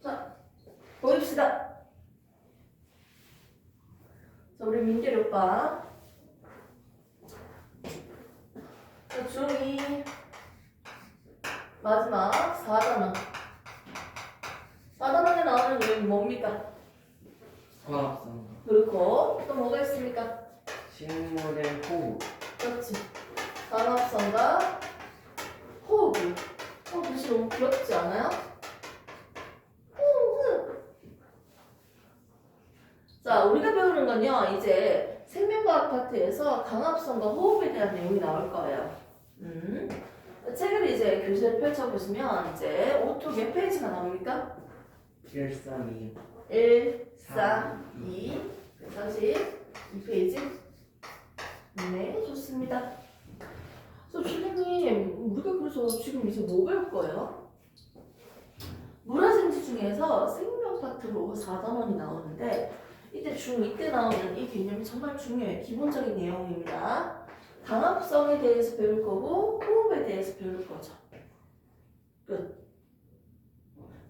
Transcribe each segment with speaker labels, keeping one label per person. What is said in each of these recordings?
Speaker 1: 자, 보입시다. 자, 우리 민결이 오빠. 자, 중2 마지막 4단원. 4단원에 나오는 이름이 뭡니까?
Speaker 2: 광합성.
Speaker 1: 그렇고 또 뭐가 있습니까?
Speaker 2: 식물의 호흡.
Speaker 1: 그렇지. 광합성과 호흡. 글씨 너무 귀엽지 않아요? 자, 우리가 배우는 건요, 이제 생명과학 파트에서 강합성과 호흡에 대한 내용이 나올 거예요. 책을 이제 교재를 펼쳐보시면 이제 오토 몇 페이지가 나옵니까?
Speaker 2: 132.
Speaker 1: 1, 4, 2, 42페이지. 네, 좋습니다. 그래서 선생님, 우리가 그래서 지금 이제 뭐 배울 거예요? 문화생지 중에서 생명 파트로 4단원이 나오는데 이때 중2 때 나오는 이 개념이 정말 중요해요. 기본적인 내용입니다. 강합성에 대해서 배울 거고 호흡에 대해서 배울 거죠. 끝.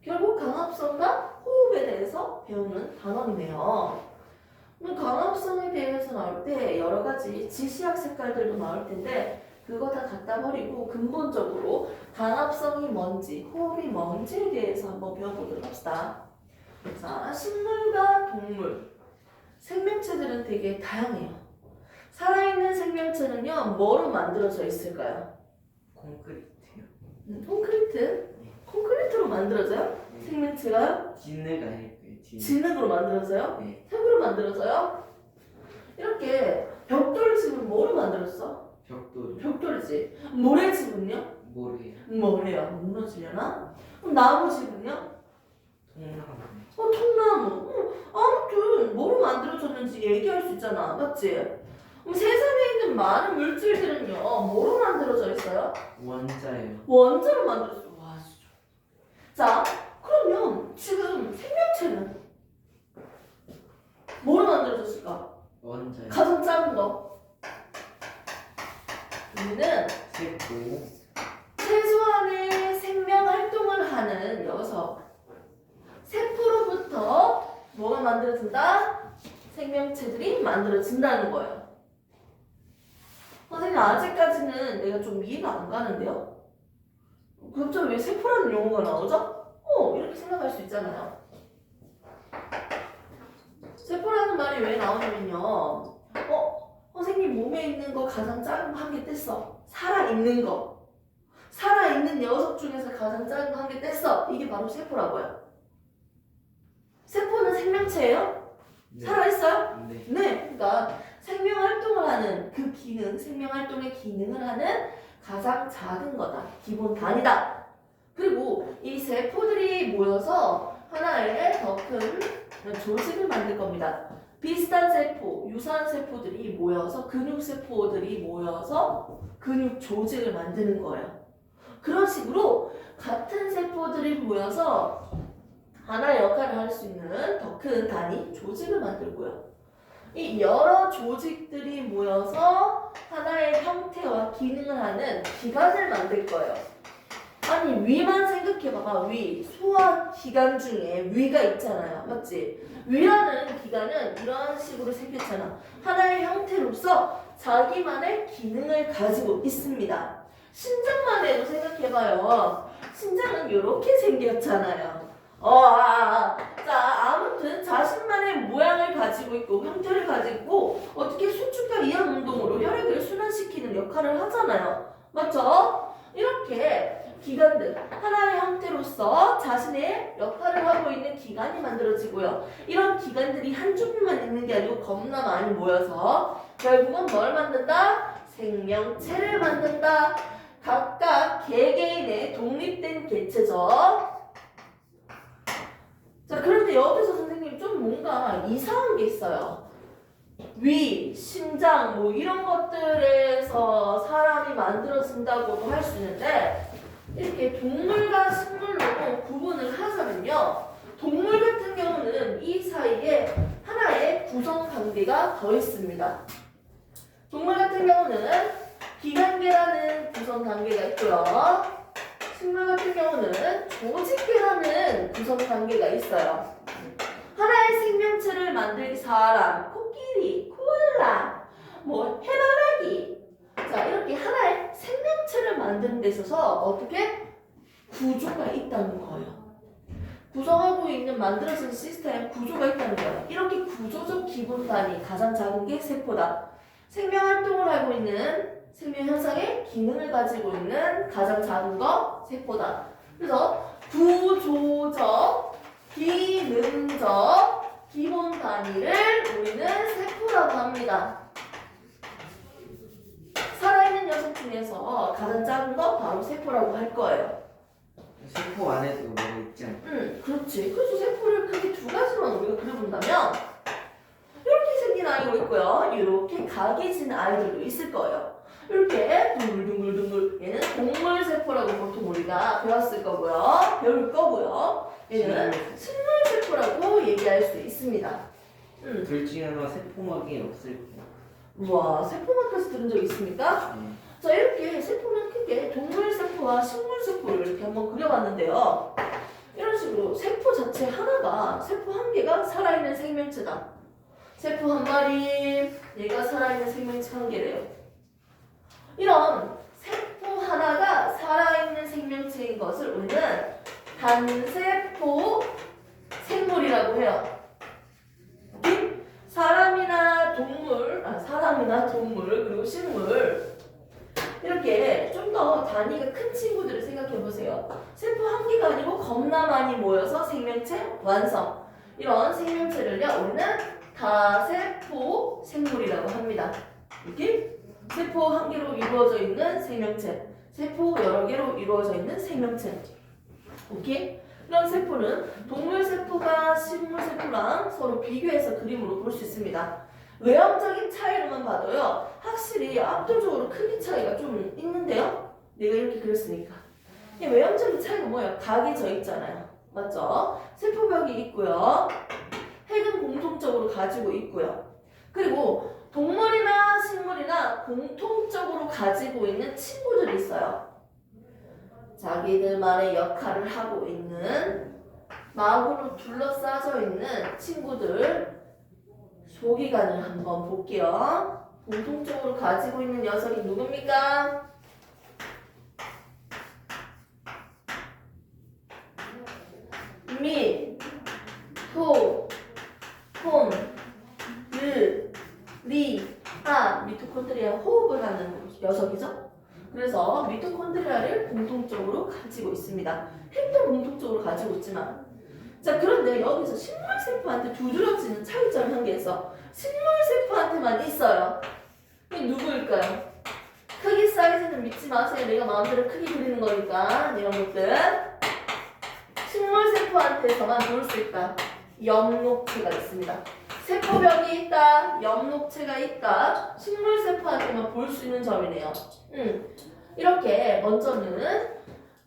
Speaker 1: 결국 강합성과 호흡에 대해서 배우는 단원이네요. 강합성에 대해서 나올 때 여러 가지 지시학 색깔들도 나올 텐데 그거 다 갖다 버리고 근본적으로 강합성이 뭔지 호흡이 뭔지에 대해서 한번 배워보도록 합시다. 자, 식물과 동물, 생명체들은 되게 다양해요. 살아있는 생명체는요, 뭐로 만들어져 있을까요?
Speaker 2: 콘크리트요.
Speaker 1: 콘크리트? 콘크리트로 만들어져요?
Speaker 2: 네.
Speaker 1: 생명체가요?
Speaker 2: 진흙 아닐까요? 진흙.
Speaker 1: 진흙으로 만들어져요?
Speaker 2: 네.
Speaker 1: 흙으로 만들어져요? 이렇게 벽돌집은 뭐로 만들었어?
Speaker 2: 벽돌.
Speaker 1: 벽돌이지. 모래집은요?
Speaker 2: 모래요.
Speaker 1: 뭐래요? 무너지려나? 그럼 나무집은요?
Speaker 2: 통나무.
Speaker 1: 통나무. 아무튼 뭐로 만들어졌는지 얘기할 수 있잖아. 맞지? 그럼 세상에 있는 많은 물질들은요. 뭐로 만들어져 있어요?
Speaker 2: 원자요.
Speaker 1: 원자로 만들어졌어요. 와, 진짜. 자, 그러면 지금 생명체는 뭐로 만들어졌을까?
Speaker 2: 원자요.
Speaker 1: 가장 작은 거. 우리는
Speaker 2: 세포.
Speaker 1: 최소한의 생명 활동을 하는 녀석. 세포로부터 뭐가 만들어진다? 생명체들이 만들어진다는 거예요. 선생님, 아직까지는 내가 좀 이해가 안 가는데요? 갑자기 왜 세포라는 용어가 나오죠? 이렇게 생각할 수 있잖아요. 세포라는 말이 왜 나오냐면요. 선생님 몸에 있는 거 가장 작은 거 한 개 뗐어. 살아있는 거. 살아있는 녀석 중에서 가장 작은 거 한 개 뗐어. 이게 바로 세포라고요. 세포는 생명체예요?
Speaker 2: 네.
Speaker 1: 살아있어요?
Speaker 2: 네.
Speaker 1: 네. 그러니까 생명 활동을 하는 그 기능, 생명 활동의 기능을 하는 가장 작은 거다. 기본 단위다. 그리고 이 세포들이 모여서 하나의 더 큰 조직을 만들 겁니다. 비슷한 세포, 유사한 세포들이 모여서 근육세포들이 모여서 근육 조직을 만드는 거예요. 그런 식으로 같은 세포들이 모여서 하나의 역할을 할 수 있는 더 큰 단위 조직을 만들고요. 이 여러 조직들이 모여서 하나의 형태와 기능을 하는 기관을 만들 거예요. 아니, 위만 생각해봐봐. 위, 소화기관 중에 위가 있잖아요. 맞지? 위라는 기관은 이런 식으로 생겼잖아. 하나의 형태로서 자기만의 기능을 가지고 있습니다. 심장만 해도 생각해봐요. 심장은 이렇게 생겼잖아요. 자, 아무튼 자신만의 모양을 가지고 있고 형태를 가지고 있고 어떻게 수축과 이완 운동으로 혈액을 순환시키는 역할을 하잖아요. 맞죠? 이렇게 기관들, 하나의 형태로서 자신의 역할을 하고 있는 기관이 만들어지고요. 이런 기관들이 한 종류만 있는 게 아니고 겁나 많이 모여서 결국은 뭘 만든다? 생명체를 만든다. 각각 개개인의 독립된 개체죠. 자, 그런데 여기서 선생님 좀 뭔가 이상한 게 있어요. 위, 심장 뭐 이런 것들에서 사람이 만들어진다고도 할 수 있는데 이렇게 동물과 식물로 구분을 하자면요. 동물 같은 경우는 이 사이에 하나의 구성 관계 개가 더 있습니다. 동물 같은 경우는 기관계라는 구성 단계가 있고요. 식물 같은 경우는 조직계라는 구성 단계가 있어요. 하나의 생명체를 만들기 사람, 코끼리, 코알라, 뭐 해바라기, 자 이렇게 하나의 생명체를 만드는 데 있어서 어떻게 구조가 있다는 거예요. 구성하고 있는 만들어진 시스템 구조가 있다는 거예요. 이렇게 구조적 기본 단위 가장 작은 게 세포다. 생명 활동을 하고 있는 생명 현상의 기능을 가지고 있는 가장 작은 거 세포다. 그래서 구조적, 기능적 기본 단위를 우리는 세포라고 합니다. 살아있는 녀석 중에서 가장 작은 거 바로 세포라고 할 거예요.
Speaker 2: 세포 안에도 뭐가 있지 않나?
Speaker 1: 그렇지. 그래서 세포를 크게 두 가지로만 우리가 그려본다면 이렇게 생긴 아이도 있고요. 이렇게 각이 진 아이들도 있을 거예요. 이렇게 둥글둥글둥글 얘는 동물 세포라고 보통 우리가 배웠을 거고요. 배울 거고요. 얘는 식물 세포라고 얘기할 수 있습니다.
Speaker 2: 둘 중에 하나 세포막이 없을 거야.
Speaker 1: 우와, 세포마크에서 들은 적 있습니까? 자, 이렇게 세포는 크게 동물 세포와 식물 세포를 이렇게 한번 그려봤는데요. 이런 식으로 세포 자체 하나가, 세포 한 개가 살아있는 생명체다. 세포 한 마리, 얘가 살아있는 생명체 한 개래요. 이런 세포 하나가 살아있는 생명체인 것을 우리는 단세포 생물이라고 해요. 사람이나 동물, 그리고 식물 이렇게 좀 더 단위가 큰 친구들을 생각해 보세요. 세포 한 개가 아니고 겁나 많이 모여서 생명체 완성. 이런 생명체를요 우리는 다세포 생물이라고 합니다. 이렇게 세포 한 개로 이루어져 있는 생명체, 세포 여러 개로 이루어져 있는 생명체. 오케이? 이런 세포는 동물 세포가 식물 세포랑 서로 비교해서 그림으로 볼 수 있습니다. 외형적인 차이로만 봐도요, 확실히 압도적으로 크기 차이가 좀 있는데요? 내가 이렇게 그렸으니까. 이 외형적인 차이가 뭐예요? 각이 져 있잖아요. 맞죠? 세포벽이 있고요. 핵은 공통적으로 가지고 있고요. 그리고 동물이나 식물이나 공통적으로 가지고 있는 친구들이 있어요. 자기들만의 역할을 하고 있는 막으로 둘러싸져 있는 친구들 소기관을 한번 볼게요. 공통적으로 가지고 있는 녀석이 누굽니까? 미, 토, 콘, 르, 리, 아, 미토콘드리아 호흡을 하는 녀석이죠. 그래서 미토콘드리아를 공통적으로 가지고 있습니다. 핵도 공통적으로 가지고 있지만, 자 그런데 여기서 식물세포한테 두드러지는 차이점이 한 개 있어. 식물세포한테만 있어요. 이게 누구일까요? 크기 사이즈는 믿지 마세요. 내가 마음대로 크기 그리는 거니까. 이런 것들 식물세포한테서만 볼 수 있다. 엽록체가 있습니다. 세포벽이 있다, 엽록체가 있다, 식물세포한테만 볼 수 있는 점이네요. 이렇게 먼저는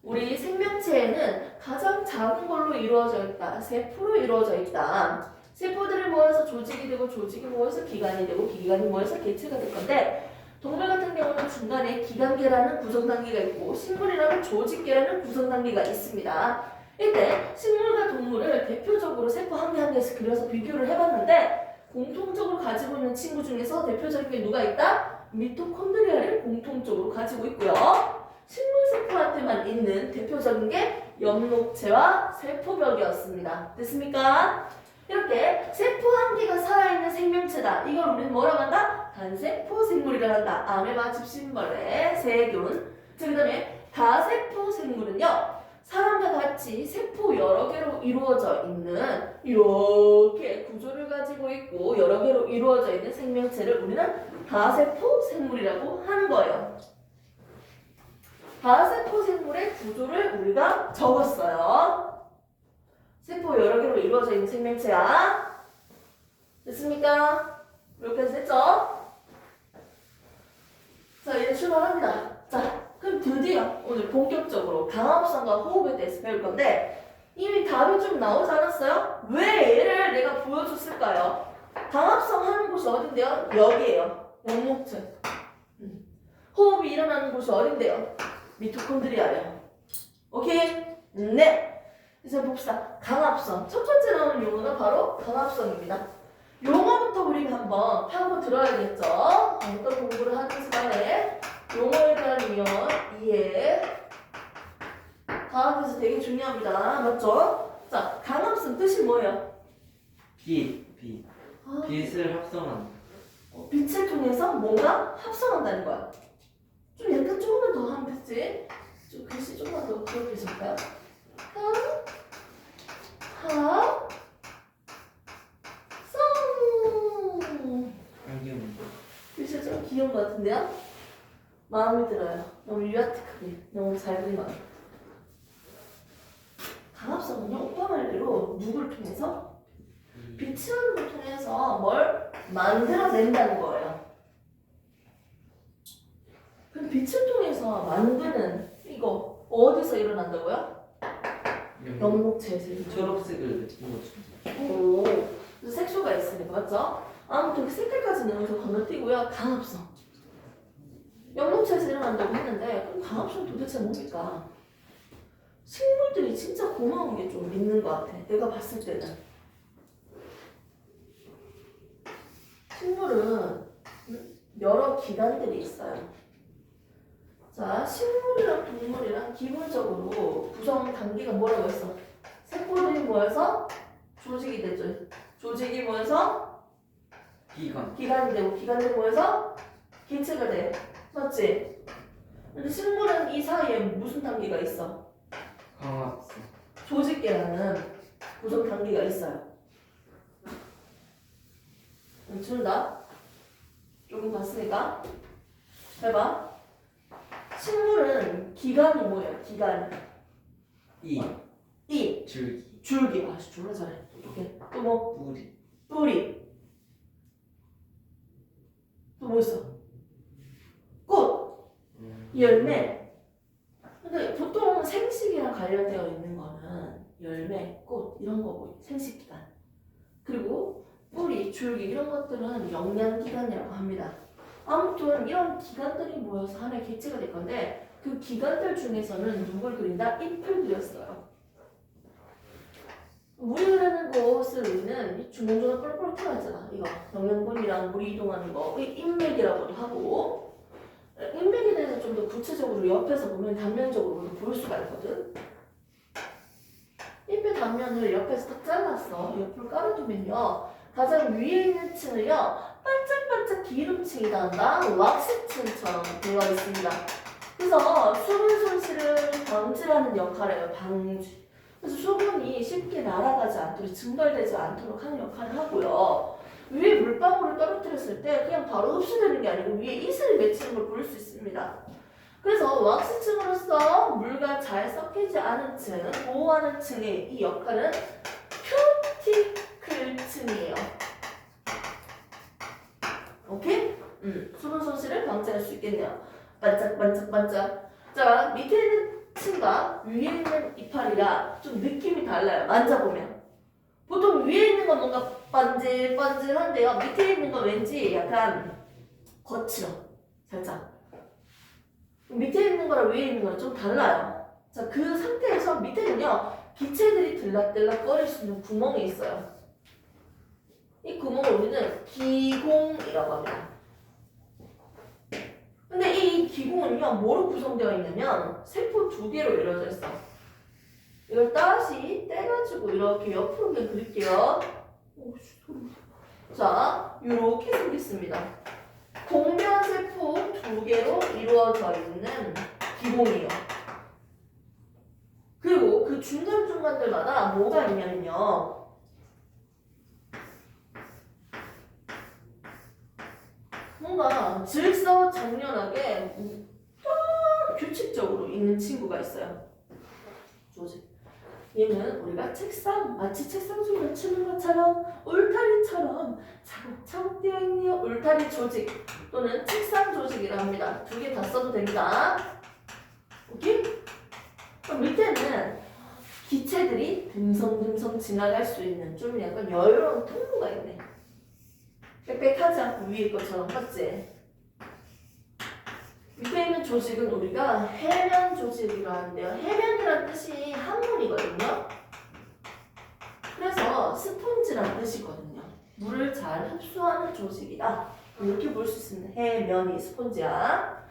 Speaker 1: 우리 생명체에는 가장 작은 걸로 이루어져 있다, 세포로 이루어져 있다. 세포들이 모여서 조직이 되고 조직이 모여서 기관이 되고 기관이 모여서 개체가 될 건데, 동물 같은 경우는 중간에 기관계라는 구성 단계가 있고 식물이라는 조직계라는 구성 단계가 있습니다. 이때 식물과 동물을 대표적으로 세포 한 개 한 개씩 그려서 비교를 해봤는데, 공통적으로 가지고 있는 친구 중에서 대표적인 게 누가 있다? 미토콘드리아를 공통적으로 가지고 있고요. 식물세포한테만 있는 대표적인 게 엽록체와 세포벽이었습니다. 됐습니까? 이렇게 세포 한 개가 살아있는 생명체다. 이걸 우리는 뭐라고 한다? 단세포 생물이라고 한다. 아메바, 집신벌레, 세균. 그 다음에 다세포 생물은요, 사람과 같이 세포 여러 개로 이루어져 있는 이렇게 구조를 가지고 있고 여러 개로 이루어져 있는 생명체를 우리는 다세포 생물이라고 하는 거예요. 다세포 생물의 구조를 우리가 적었어요. 세포 여러 개로 이루어져 있는 생명체야. 됐습니까? 이렇게 해서 됐죠? 자, 이제 출발합니다. 자, 그럼 드디어 오늘 본격적으로 강압성과 호흡에 대해서 배울 건데, 이미 답이 좀 나오지 않았어요? 왜 얘를 내가 보여줬을까요? 강압성 하는 곳이 어딘데요? 여기에요. 영목체. 호흡이 일어나는 곳이 어딘데요? 미토콘드리아예요. 오케이? 네. 이제 봅시다. 강압성. 첫 번째 나오는 용어가 바로 강압성입니다. 용어부터 우리가 한번 파고 들어야겠죠? 어떤 공부를 하는 시간에 용어에 대한 이해. 과학에서 되게 중요합니다. 맞죠? 자, 강압성 뜻이 뭐예요?
Speaker 2: 빛.
Speaker 1: 아,
Speaker 2: 빛을 합성한다.
Speaker 1: 빛을 통해서 뭔가 합성한다는 거야. 좀 약간 조금만 더 하면 됐지? 좀 글씨 조금만 더 기억해줄까요? 성.
Speaker 2: 안경.
Speaker 1: 글씨가 좀 귀여운 것 같은데요? 마음에 들어요. 너무 유아틱하게, 너무 잘 그린 것 같아요. 강합성은요, 오빠 말대로 누구를 통해서? 빛이라는 걸 통해서 뭘 만들어낸다는 거예요. 그럼 빛을 통해서 만드는 이거 어디서 일어난다고요? 영목체에서.
Speaker 2: 초록색을 느낀 거죠.
Speaker 1: 오, 그래서 색소가 있으니까 맞죠? 아무튼 그 색깔까지는 여기서 건너뛰고요. 강합성. 영목체에서 일어난다고 했는데 그럼 강합성 도대체 뭡니까? 식물들이 진짜 고마운 게 좀 있는 것 같아. 내가 봤을 때는. 식물은 여러 기관들이 있어요. 자, 식물이랑 동물이랑 기본적으로 구성 단계가 뭐라고 했어? 세포들이 모여서 조직이 되죠. 조직이 모여서 기관이 되고 기관들이 모여서 기체가 돼. 맞지? 근데 식물은 이 사이에 무슨 단계가 있어?
Speaker 2: 강압성.
Speaker 1: 조직계라는 구성 단계가 있어요. 준다. 조금 봤으니까 해봐. 식물은 기관이 뭐예요? 기관. 이 줄기. 아, 졸라 잘해. 오케이. 또 뭐? 뿌리. 또 뭐 있어? 꽃. 열매. 근데 보통 생식이랑 관련되어 있는 거는 열매, 꽃 이런 거고 생식기관. 그리고 뿌리, 줄기 이런 것들은 영양기관이라고 합니다. 아무튼 이런 기관들이 모여서 하나의 개체가 될 건데 그 기관들 중에서는 누굴 그린다? 잎을 그렸어요. 물이 흐르는 곳을 우리는 이 중간중간 뻘뻘 튀어나왔잖아. 이거 영양분이랑 물이 이동하는 거 인맥이라고도 하고 인맥에 대해서 좀 더 구체적으로 옆에서 보면 단면적으로 볼 수가 있거든. 잎의 단면을 옆에서 딱 잘랐어. 옆으로 깔아두면요. 가장 위에 있는 층을요. 반짝반짝 기름층이 단다 왁스층처럼 되어 있습니다. 그래서 수분 손실을 방지하는 역할을 해요. 방지. 그래서 수분이 쉽게 날아가지 않도록 증발되지 않도록 하는 역할을 하고요. 위에 물방울을 떨어뜨렸을 때 그냥 바로 흡수되는 게 아니고 위에 이슬이 맺히는 걸 볼 수 있습니다. 그래서 왁스층으로서 물과 잘 섞이지 않은 층, 보호하는 층의 이 역할은 큐티클층이에요. 오케이? 수분 손실을 방지할 수 있겠네요. 반짝반짝반짝. 자, 밑에 있는 층과 위에 있는 이파리가 좀 느낌이 달라요. 만져보면. 보통 위에 있는 건 뭔가 반질반질한데요. 밑에 있는 건 왠지 약간 거칠어. 살짝. 밑에 있는 거랑 위에 있는 거랑 좀 달라요. 자, 그 상태에서 밑에는요. 기체들이 들락들락 거릴 수 있는 구멍이 있어요. 이 구멍을 우리는 기공이라고 합니다. 근데 이 기공은요, 뭐로 구성되어 있냐면 세포 2개로 이루어져 있어. 이걸 다시 떼가지고 이렇게 옆으로 그냥 그릴게요. 자, 이렇게 생겼습니다. 공면 세포 2개로 이루어져 있는 기공이에요. 그리고 그 중간중간들마다 뭐가 있냐면요. 뭔가 질서정연하게 규칙적으로 있는 친구가 있어요. 조직. 얘는 우리가 마치 책상 속을 치는 것처럼 울타리처럼 차곡차곡 되어 있는 울타리 조직 또는 책상 조직이라 합니다. 2개 다 써도 됩니다. 오케이? 그럼 밑에는 기체들이 듬성듬성 지나갈 수 있는 좀 약간 여유로운 통로가 있네. 빽빽하지 않고 위에 것처럼 맞지? 밑에 있는 조직은 우리가 해면 조직이라고 하는데요. 해면이란 뜻이 한문이거든요. 그래서 스폰지라는 뜻이거든요. 물을 잘 흡수하는 조직이다. 이렇게 볼 수 있습니다. 해면이 스폰지야.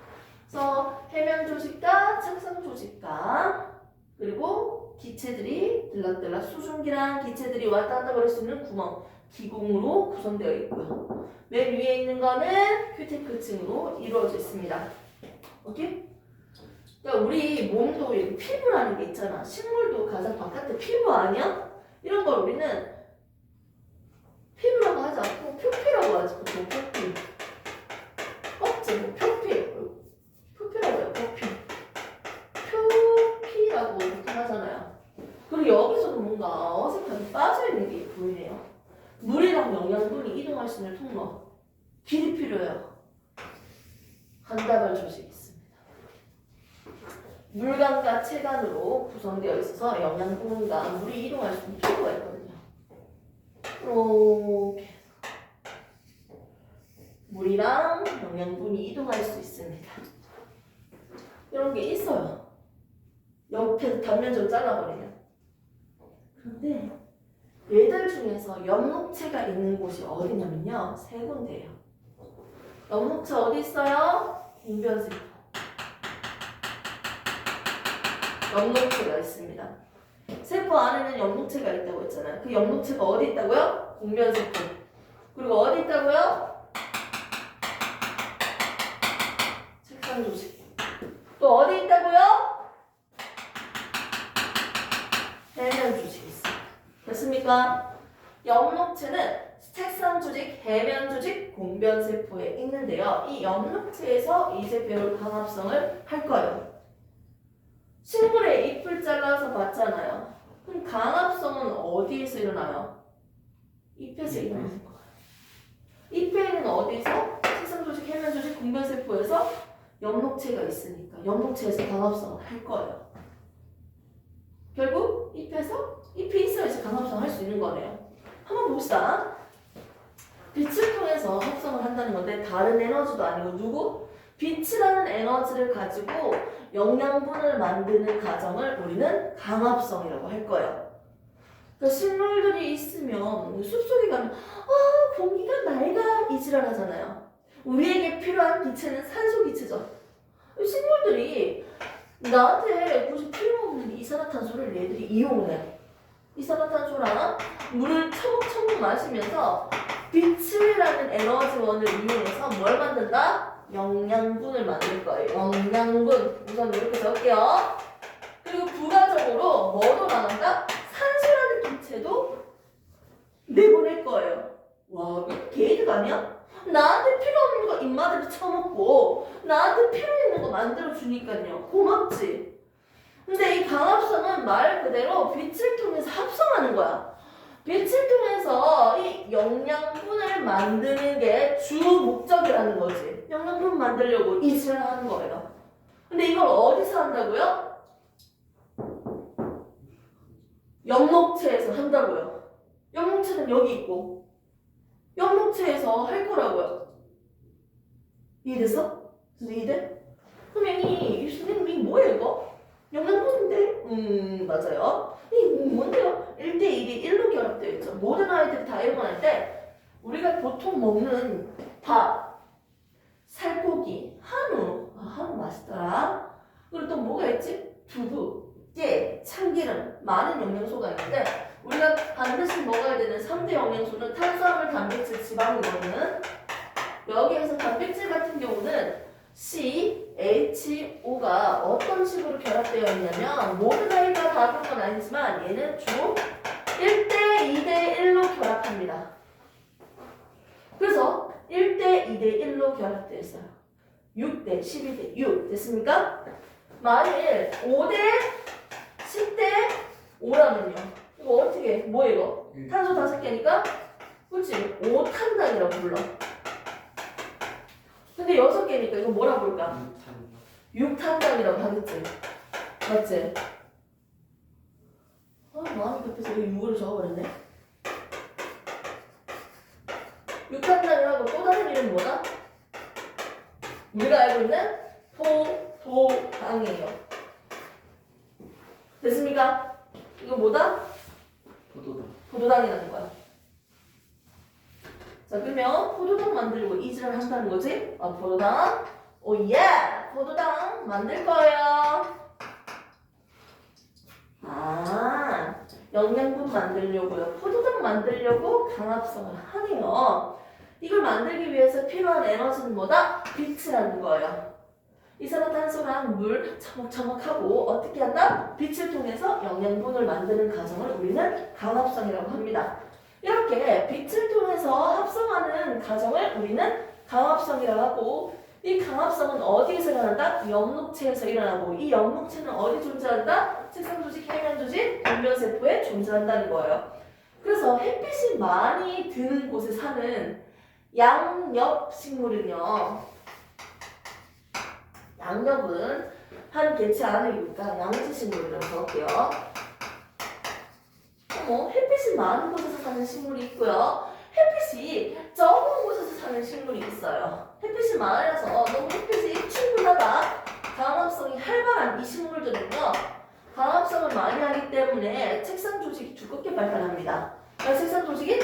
Speaker 1: 그래서 해면 조직과 착상 조직과 그리고 기체들이 들락들락 수증기랑 기체들이 왔다 갔다 거릴 수 있는 구멍, 기공으로 구성되어 있고요. 맨 위에 있는 거는 큐티클층으로 이루어져 있습니다. 오케이? 그러니까 우리 몸도 이렇게 피부라는 게 있잖아. 식물도 가장 바깥에 피부 아니야? 이런 걸 우리는 피부라고 하지 않고 표피라고 하지. 보통 표피. 껍질, 뭐 표피. 표피라고 해요. 표피. 표피라고 보통 하잖아요. 그리고 여기서도 뭔가 어색하게 빠져있는 게 보이네요. 물이랑 영양분이 이동할 수 있는 통로. 길이 필요해요. 간다발 조직이 있습니다. 물관과 체관으로 구성되어 있어서 영양분과 물이 이동할 수 있는 통로가 있거든요. 이렇게 물이랑 영양분이 이동할 수 있습니다. 이런 게 있어요. 옆에서 단면적으로 잘라버리면. 그런데 얘들 중에서 엽록체가 있는 곳이 어디냐면요. 세 군데예요. 엽록체 어디 있어요? 공변세포. 엽록체가 있습니다. 세포 안에는 엽록체가 있다고 했잖아요. 그 엽록체가 어디 있다고요? 공변세포. 그리고 어디 있다고요? 책상 조직. 또 어디 있다고요? 해면 조직이 있습니다. 됐습니까? 엽록체는 책상 조직, 해면 조직, 공변세포에 있는데요. 이 엽록체에서 이제 배울 강합성을 할 거예요. 식물의 잎을 잘라서 봤잖아요. 그럼 강합성은 어디에서 일어나요? 잎에서 일어나는 거예요. 잎에 있는 어디서? 책상 조직, 해면 조직, 공변세포에서 엽록체가 있으니까 엽록체에서 강합성을 할 거예요. 결국 잎이 있어야지 강합성을 할 수 있는 거네요. 한번 봅시다. 빛을 통해서 합성을 한다는 건데 다른 에너지도 아니고 누구? 빛이라는 에너지를 가지고 영양분을 만드는 과정을 우리는 강합성이라고 할 거예요. 그러니까 식물들이 있으면 숲속에 가면 공기가 맑아 이 지랄 하잖아요. 우리에게 필요한 기체는 산소 기체죠. 식물들이 나한테 굳이 필요 없는 이산화탄소를 얘들이 이용을 해. 이산화탄소랑 물을 처먹처먹 마시면서 빛이라는 에너지원을 이용해서 뭘 만든다? 영양분을 만들 거예요. 영양분. 우선 이렇게 적을게요. 그리고 부가적으로 뭐도 나간다? 산소라는 기체도 내보낼 거예요. 와, 이거 게이드가 아니야? 나한테 필요 없는 거 입마대로 쳐먹고 나한테 필요 있는 거 만들어주니까요. 고맙지? 근데 이 강합성은 말 그대로 빛을 통해서 합성하는 거야. 빛을 통해서 이 영양분을 만드는 게 주 목적이라는 거지. 영양분 만들려고 이 짓을 하는 거예요. 근데 이걸 어디서 한다고요? 엽록체에서 한다고요. 엽록체는 여기 있고 엽록체에서 할 거라고요. 이해됐어? 이해돼? 그러면 이 선생님이 뭐예요 이거? 영양분인데? 맞아요. 이 뭔데요? 1대 1이 1로 결합되어 있죠. 모든 아이들이 다 일어날 때 우리가 보통 먹는 밥, 살코기, 한우. 한우 맛있더라. 그리고 또 뭐가 있지? 두부, 깨, 참기름, 많은 영양소가 있는데 우리가 반드시 먹어야 되는 3대 영양소는 탄수화물, 단백질, 지방이거든. 여기에서 단백질 같은 경우는 CHO가 어떤 식으로 결합되어 있냐면 모든 아이가 다 그런 건 아니지만 얘는 주로 1대 2대 1로 결합합니다. 그래서 1대 2대 1로 결합되어 있어요. 6대 12대 6 됐습니까? 만일 5대 10대 5라면요. 이거 어떻게 해? 뭐야 이거? 탄소 5개니까 그렇지 5탄당이라고 불러. 근데 6개니까 이거 뭐라 부를까? 6탄당이라고 하겠지. 맞지? 마음이 급해서 왜 6을 적어버렸네? 육탄단이라고 또 다른 이름이 뭐다? 우리가 알고 있는 포도당이에요. 됐습니까? 이거 뭐다?
Speaker 2: 포도당.
Speaker 1: 포도당이라는 거야. 자, 그러면 포도당 만들고 이질을 한다는 거지? 포도당. 오, 예! 포도당 만들 거예요. 영양분 만들려고요. 포도당 만들려고 강합성을 하네요. 이걸 만들기 위해서 필요한 에너지는 뭐다? 빛이라는 거예요. 이산화탄소랑 물 처먹처먹하고 어떻게 한다? 빛을 통해서 영양분을 만드는 과정을 우리는 강합성이라고 합니다. 이렇게 빛을 통해서 합성하는 과정을 우리는 강합성이라고 하고, 이 강합성은 어디에서 일어난다? 엽록체에서 일어나고, 이 엽록체는 어디 존재한다? 색상조직, 해면조직, 변변세포에 존재한다는 거예요. 그래서 햇빛이 많이 드는 곳에 사는 양엽식물은요, 양엽은 한 개체 안이니까 양지식물이라고 적을게요. 햇빛이 많은 곳에서 사는 식물이 있고요. 햇빛이 적은 곳에서 사는 식물이 있어요. 햇빛이 많아서 너무 햇빛이 충분하다, 강합성이 활발한 이 식물들은요, 강합성을 많이 하기 때문에 책상 조직이 두껍게 발달합니다. 책상 조직이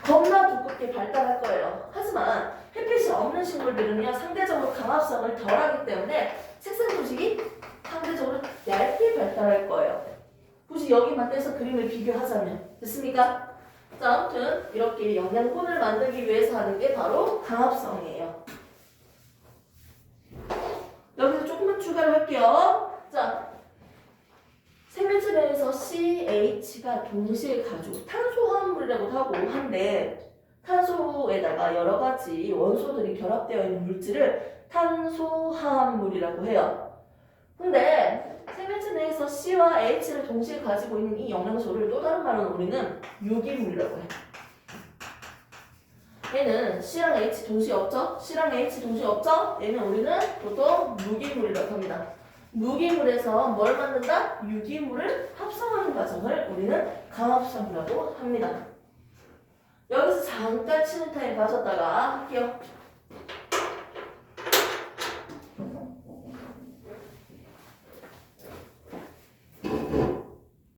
Speaker 1: 겁나 두껍게 발달할 거예요. 하지만 햇빛이 없는 식물들은요, 상대적으로 강합성을 덜하기 때문에 책상 조직이 상대적으로 얇게 발달할 거예요. 굳이 여기만 떼서 그림을 비교하자면 됐습니까? 자, 아무튼 이렇게 영양분을 만들기 위해서 하는 게 바로 강합성이에요. 여기서 조금만 추가를 할게요. 자, 생명체 내에서 CH가 동시에 가지고 탄소화합물이라고도 하고 한데, 탄소에다가 여러 가지 원소들이 결합되어 있는 물질을 탄소화합물이라고 해요. 근데 생명체 내에서 C와 H를 동시에 가지고 있는 이 영양소를 또 다른 말로는 우리는 유기물이라고 해요. 얘는 C랑 H 동시에 없죠? C랑 H 동시에 없죠? 얘는 우리는 보통 무기물이라고 합니다. 무기물에서 뭘 만든다? 유기물을 합성하는 과정을 우리는 강합성이라고 합니다. 여기서 잠깐 쉬는 타임 가졌다가 할게요.